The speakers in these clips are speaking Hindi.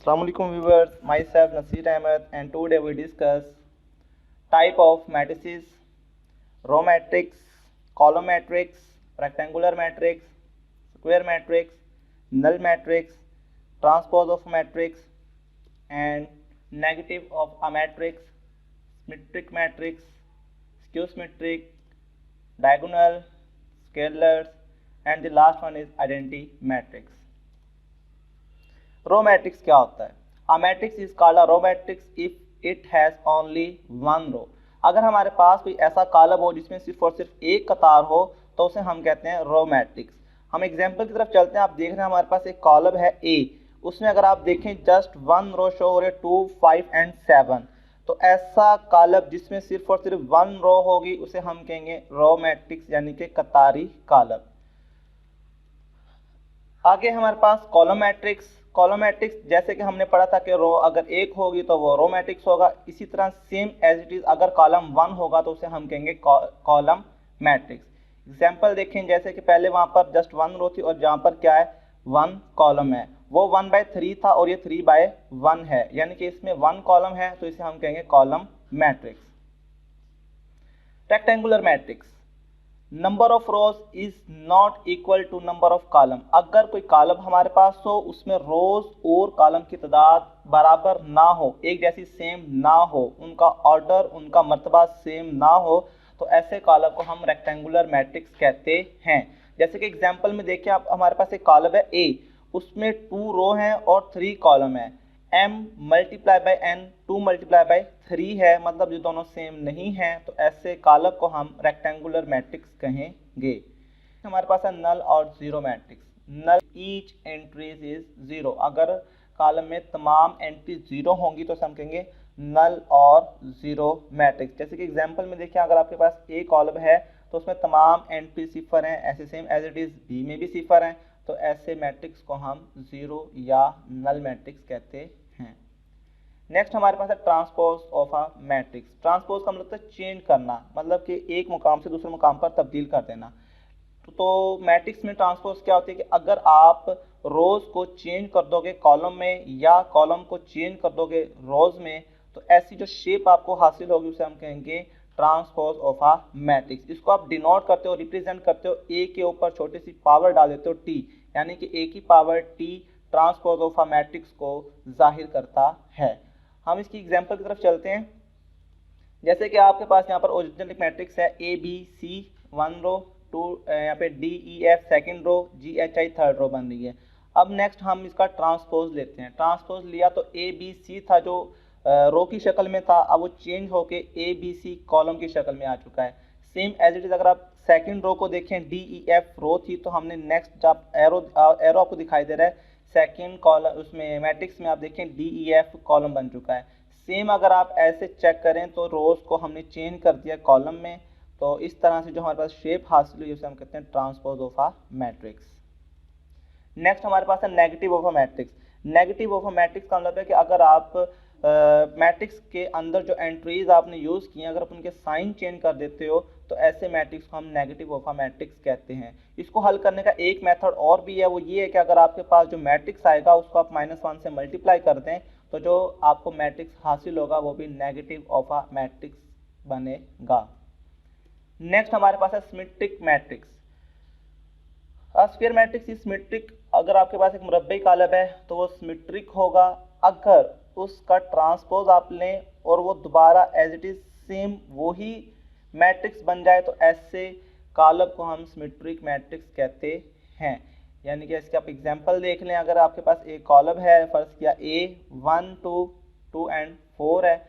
Assalamualaikum viewers, myself Nasir Ahmed and today we discuss type of matrices, row matrix, column matrix, rectangular matrix, square matrix, null matrix, transpose of matrix and negative of a matrix, symmetric matrix, skew symmetric, diagonal, scalars and the last one is identity matrix. Row matrix क्या होता है? A matrix is called a row matrix if it has only one row. अगर हमारे पास कोई ऐसा कॉलम हो जिसमें सिर्फ और सिर्फ एक कतार हो तो उसे हम कहते हैं रो मैट्रिक्स। हम एग्जांपल की तरफ चलते हैं। आप देख रहे हैं हमारे पास एक कॉलम है ए, उसमें अगर आप देखें जस्ट वन रो शो हो रही है 2, 5 एंड 7। तो ऐसा कॉलम जिसमें सिर्फ और सिर्फ वन रो होगी उसे हम कहेंगे रो मैट्रिक्स यानी कि कतारी कॉलम। आगे हमारे पास कॉलम मैट्रिक्स। कॉलम मैट्रिक्स जैसे कि हमने पढ़ा था कि रो अगर एक होगी तो वो रो मैट्रिक्स होगा। इसी तरह सेम एज इट इज अगर कॉलम वन होगा तो उसे हम कहेंगे कॉलम मैट्रिक्स। एग्जांपल देखें, जैसे कि पहले वहां पर जस्ट वन रो थी और जहां पर क्या है वन कॉलम है, वो 1/3 था और ये 3/1 है, यानी कि इसमें वन कॉलम है तो इसे हम कहेंगे column matrix. Rectangular matrix, number of rows is not equal to number of column. अगर कोई कॉलम हमारे पास हो उसमें रोज और कॉलम की तादाद बराबर ना हो, एक जैसी सेम ना हो, उनका ऑर्डर उनका मर्तबा सेम ना हो, तो ऐसे कॉलम को हम रेक्टेंगुलर मैट्रिक्स कहते हैं। जैसे कि एग्जांपल में देखिए, आप हमारे पास एक कॉलम है ए, उसमें 2 रो हैं और 3 कॉलम है। m multiply by n 2 multiply by 3 है, मतलब ये दोनों सेम नहीं है, तो ऐसे कॉलम को हम रेक्टेंगुलर मैट्रिक्स कहेंगे। हमारे पास है नल और zero matrix. Null each entries is zero. अगर कॉलम में तमाम एंट्री जीरो होंगी तो हम कहेंगे नल और जीरो मैट्रिक्स। जैसे कि एग्जांपल में देखिए, अगर आपके पास ए कॉलम है तो उसमें तमाम एंट्री सिफर हैं, ऐसे same as it is B में भी सिफर हैं, तो ऐसे मैट्रिक्स को हम जीरो या नल मैट्रिक्स कहते हैं। नेक्स्ट हमारे पास है transpose of a matrix. Transpose का मतलब है चेंज करना, मतलब कि एक मुकाम से दूसरे मुकाम पर तब्दील कर देना। तो मैट्रिक्स में ट्रांसपोज क्या होती है कि अगर आप रोज को चेंज कर दोगे कॉलम में या कॉलम को चेंज कर दोगे रोज में, तो ऐसी जो शेप आपको हासिल होगी उसे हम कहेंगे ट्रांसपोज ऑफ अ मैट्रिक्स। इसको आप डिनोट करते हो, रिप्रेजेंट करते हो, ए के ऊपर छोटी सी पावर डाल देते हो टी, यानी कि ए की power T transpose of a matrix को जाहिर करता है। हम इसकी एग्जांपल की तरफ चलते हैं। जैसे कि आपके पास यहाँ पर ओरिजिनल मैट्रिक्स है ए बी सी 1 रो, 2 यहाँ पे D E F second row, G H I third row बन रही है। अब नेक्स्ट हम इसका ट्रांसपोज लेते हैं। ट्रांसपोज लिया तो ए बी सी था जो रो की शक्ल में था, अब वो चेंज होके ए बी सी कॉलम की शक्ल में आ चुका है। सेम एज इट इज अगर आप सेकंड रो को देखें, डी ई एफ रो थी, तो हमने नेक्स्ट जब एरो आपको दिखाई दे रहा है सेकंड कॉलम, उसमें मैट्रिक्स में आप देखें डी ई एफ कॉलम बन चुका है। सेम अगर आप ऐसे चेक करें तो रोज को हमने चेंज कर दिया कॉलम में, तो इस तरह से जो हमारे पास शेप हासिल हुई उसे हम कहते हैं transpose of a matrix. Next हमारे पास है negative of a matrix. Negative of a matrix का मतलब है कि अगर आप मैट्रिक्स के अंदर जो एंट्रीज आपने यूज की हैं, अगर आप उनके साइन चेंज कर देते हो तो ऐसे मैट्रिक्स को हम नेगेटिव ऑफ अ मैट्रिक्स कहते हैं। इसको हल करने का एक मेथड और भी है, वो ये है कि अगर आपके पास जो मैट्रिक्स आएगा उसको आप -1 से मल्टीप्लाई कर दें तो जो आपको मैट्रिक्स हासिल होगा वो भी नेगेटिव ऑफ अ मैट्रिक्स बनेगा। नेक्स्ट हमारे पास है symmetric matrix. Square matrix is symmetric. अगर आपके पास एक मुरब्बी कॉलम है तो वो सिमेट्रिक होगा अगर उसका ट्रांसपोज आप लें और वो दोबारा एज इट इज सेम वही मैट्रिक्स बन जाए, तो ऐसे कॉलम को हम सिमेट्रिक मैट्रिक्स कहते हैं। यानी कि इसके आप एग्जांपल देख लें। अगर आपके पास एक कॉलम है, फर्ज किया ए 1 2 2 एंड 4 है,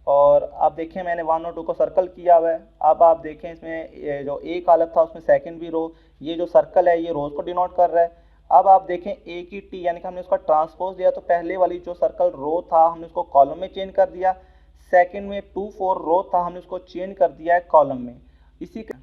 और आप देखें मैंने 1 और 2 को सर्कल किया हुआ है। अब आप देखें इसमें जो ए कॉलम था उसमें सेकंड भी रो, ये जो सर्कल है ये रोज को डिनोट कर रहा है। अब आप देखें ए की टी, यानी कि हमने उसका ट्रांसपोज दिया, तो पहले वाली जो सर्कल रो था हमने उसको कॉलम में चेंज कर दिया। सेकंड में 2 4 रो था, हमने उसको चेंज कर दिया है कॉलम में। इसी का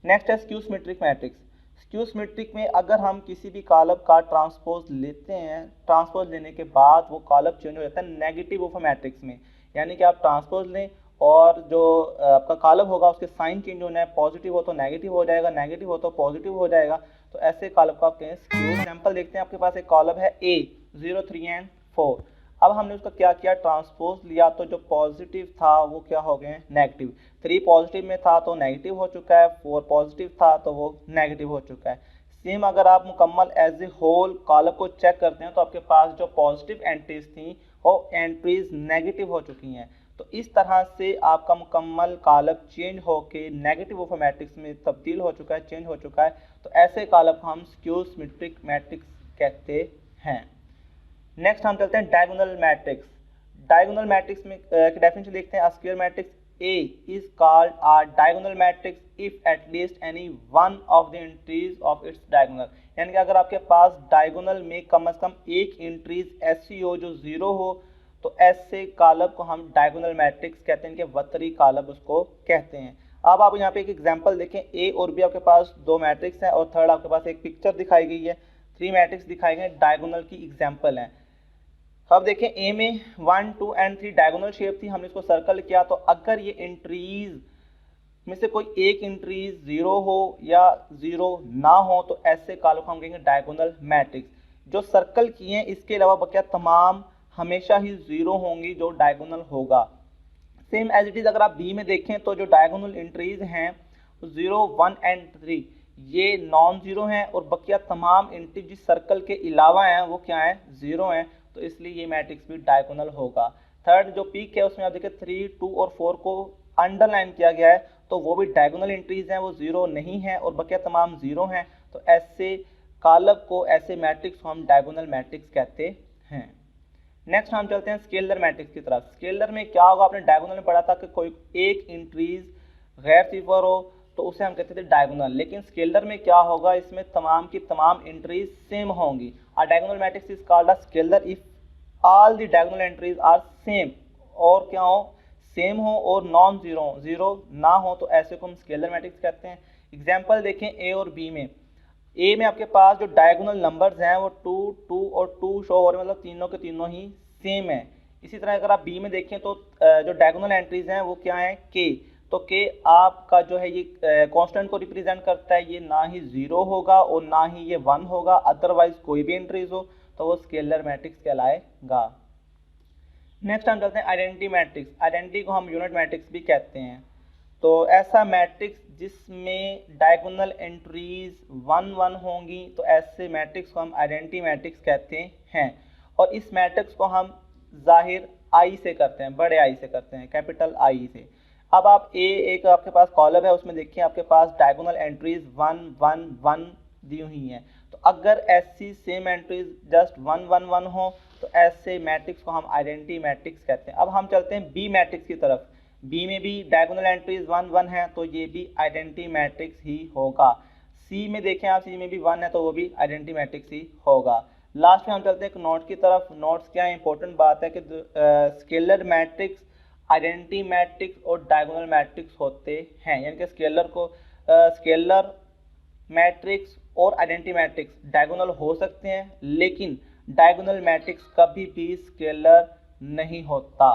नेक्स्ट है skew symmetric matrix. Skew symmetric में अगर हम किसी भी कॉलम का ट्रांसपोज लेते हैं, ट्रांसपोज लेने के बाद वो कॉलम चेंज हो जाता है नेगेटिव ऑफ अ मैट्रिक्स में। यानी कि आप ट्रांसपोज लें और जो आपका कॉलम होगा उसके साइन चेंज होना है, पॉजिटिव हो तो नेगेटिव हो जाएगा, नेगेटिव हो तो पॉजिटिव हो जाएगा, तो ऐसे कॉलम को आप कहें स्क्यू। एग्जांपल देखते हैं। आपके पास एक कॉलम है ए 0 3 एंड 4। अब हमने उसका क्या किया, ट्रांसपोज लिया, तो जो पॉजिटिव था वो क्या हो गए नेगेटिव। 3 पॉजिटिव में था तो नेगेटिव हो चुका है, 4 पॉजिटिव था तो वो नेगेटिव हो चुका है। सेम अगर आप मुकम्मल एज ए होल कॉलम को चेक करते हैं तो आपके पास जो पॉजिटिव एंट्रीज थी वो एंट्रीज नेगेटिव हो चुकी हैं। तो इस तरह से आपका मुकम्मल कॉलम चेंज होके नेगेटिव ऑफ मैट्रिक्स में तब्दील हो चुका है, चेंज हो चुका है। तो ऐसे कॉलम को हम स्क्यू सिमेट्रिक मैट्रिक्स कहते हैं। नेक्स्ट हम चलते हैं डायगोनल मैट्रिक्स। डायगोनल मैट्रिक्स में की डेफिनेशन देखते हैं। Square matrix A is called a diagonal matrix if at least any one of the entries of its diagonal, यानी कि अगर आपके पास डायगोनल में कम से कम एक एंट्रीज ऐसी हो जो जीरो हो तो ऐसे कॉलम को हम डायगोनल मैट्रिक्स कहते हैं, कि वतरी कॉलम उसको कहते हैं। अब आप यहाँ पे एक एग्जांपल देखें, ए और बी आपके पास दो मैट्रिक्स हैं और थर्ड आपके पास एक पिक्चर दिखाई गई है, 3 मैट्रिक्स दिखाए गए डायगोनल की एग्जाम्पल हैं। अब देखें ए में 1, 2 एंड 3 डायगोनल शेप थी, हमने इसको सर्कल किया। तो अगर ये एंट्रीज में से कोई एक एंट्रीज जीरो हो या जीरो ना हो तो ऐसे कॉलम को हम कहेंगे डायगोनल मैट्रिक्स। जो सर्कल किए हैं इसके अलावा बकिया तमाम हमेशा ही जीरो होंगी जो डायगोनल होगा। सेम एज इट इज अगर आप बी में देखें तो जो डायगोनल एंट्रीज हैं 0, 1 एंड 3 ये नॉन जीरो हैं और बकिया तमाम एंट्रीज जिस सर्कल के अलावा हैं वो क्या है, जीरो हैं। तो इसलिए ये मैट्रिक्स भी डायगोनल होगा। थर्ड जो पीक है उसमें आप देखिए 3, 2 और 4 को अंडरलाइन किया गया है तो वो भी डायगोनल एंट्रीज हैं, वो जीरो नहीं है और बकिया तमाम जीरो हैं। तो ऐसे कॉलम को, ऐसे मैट्रिक्स को हम डायगोनल मैट्रिक्स कहते हैं। नेक्स्ट हम चलते हैं स्केलर मैट्रिक्स की तरफ। स्केलर में क्या होगा, आपने डायगोनल में पढ़ा था कि कोई एक एंट्रीज गैर सिफर हो तो उसे हम कहते थे डायगोनल, लेकिन स्केलर में क्या होगा, इसमें तमाम की तमाम एंट्रीज सेम होंगी। A diagonal matrix is called a scalar if all the diagonal entries are same, और क्या हो, सेम हो और नॉन जीरो, जीरो ना हो तो ऐसे को हम स्केलर मैट्रिक्स कहते हैं। एग्जांपल देखें ए और बी में। ए में आपके पास जो डायगोनल नंबर्स हैं वो 2, 2 और 2 शो हो रहे हैं, मतलब तीनों के तीनों ही सेम है। इसी तरह अगर आप बी में देखें तो जो डायगोनल एंट्रीज हैं वो क्या है, के। तो के आपका जो है ये कांस्टेंट को रिप्रेजेंट करता है, ये ना ही जीरो होगा और ना ही ये 1 होगा, अदरवाइज कोई भी एंट्रीज हो तो वो स्केलर मैट्रिक्स कहलाएगा। नेक्स्ट हम चलते हैं आइडेंटिटी मैट्रिक्स। आइडेंटिटी को हम यूनिट मैट्रिक्स भी कहते हैं। तो ऐसा मैट्रिक्स जिसमें डायगोनल एंट्रीज 1, 1 होंगी तो ऐसे मैट्रिक्स को हम आइडेंटिटी मैट्रिक्स कहते हैं। और इस मैट्रिक्स को हम जाहिर आई से करते हैं, बड़े आई से करते हैं, कैपिटल आई से। अब आप एक आपके पास कॉलम है उसमें देखिए आपके पास डायगोनल एंट्रीज 1, 1, 1 दी हुई हैं। तो अगर ऐसी सेम एंट्रीज जस्ट 1, 1, 1 हो तो ऐसे मैट्रिक्स को हम आइडेंटिटी मैट्रिक्स कहते हैं। अब हम चलते हैं बी मैट्रिक्स की तरफ। बी में भी डायगोनल एंट्रीज 1, 1 है तो ये भी आइडेंटिटी मैट्रिक्स ही होगा। सी में देखें आप, सी में भी 1 है तो वो भी आइडेंटिटी मैट्रिक्स ही होगा। लास्ट में हम चलते हैं एक नोट की तरफ। नोट्स क्या है, इंपॉर्टेंट बात है कि स्केलर मैट्रिक्स, आइडेंटिटी मैट्रिक्स और डायगोनल मैट्रिक्स होते हैं, यानी कि स्केलर को स्केलर मैट्रिक्स और आइडेंटिटी मैट्रिक्स डायगोनल हो सकते हैं, लेकिन डायगोनल मैट्रिक्स कभी भी स्केलर नहीं होता।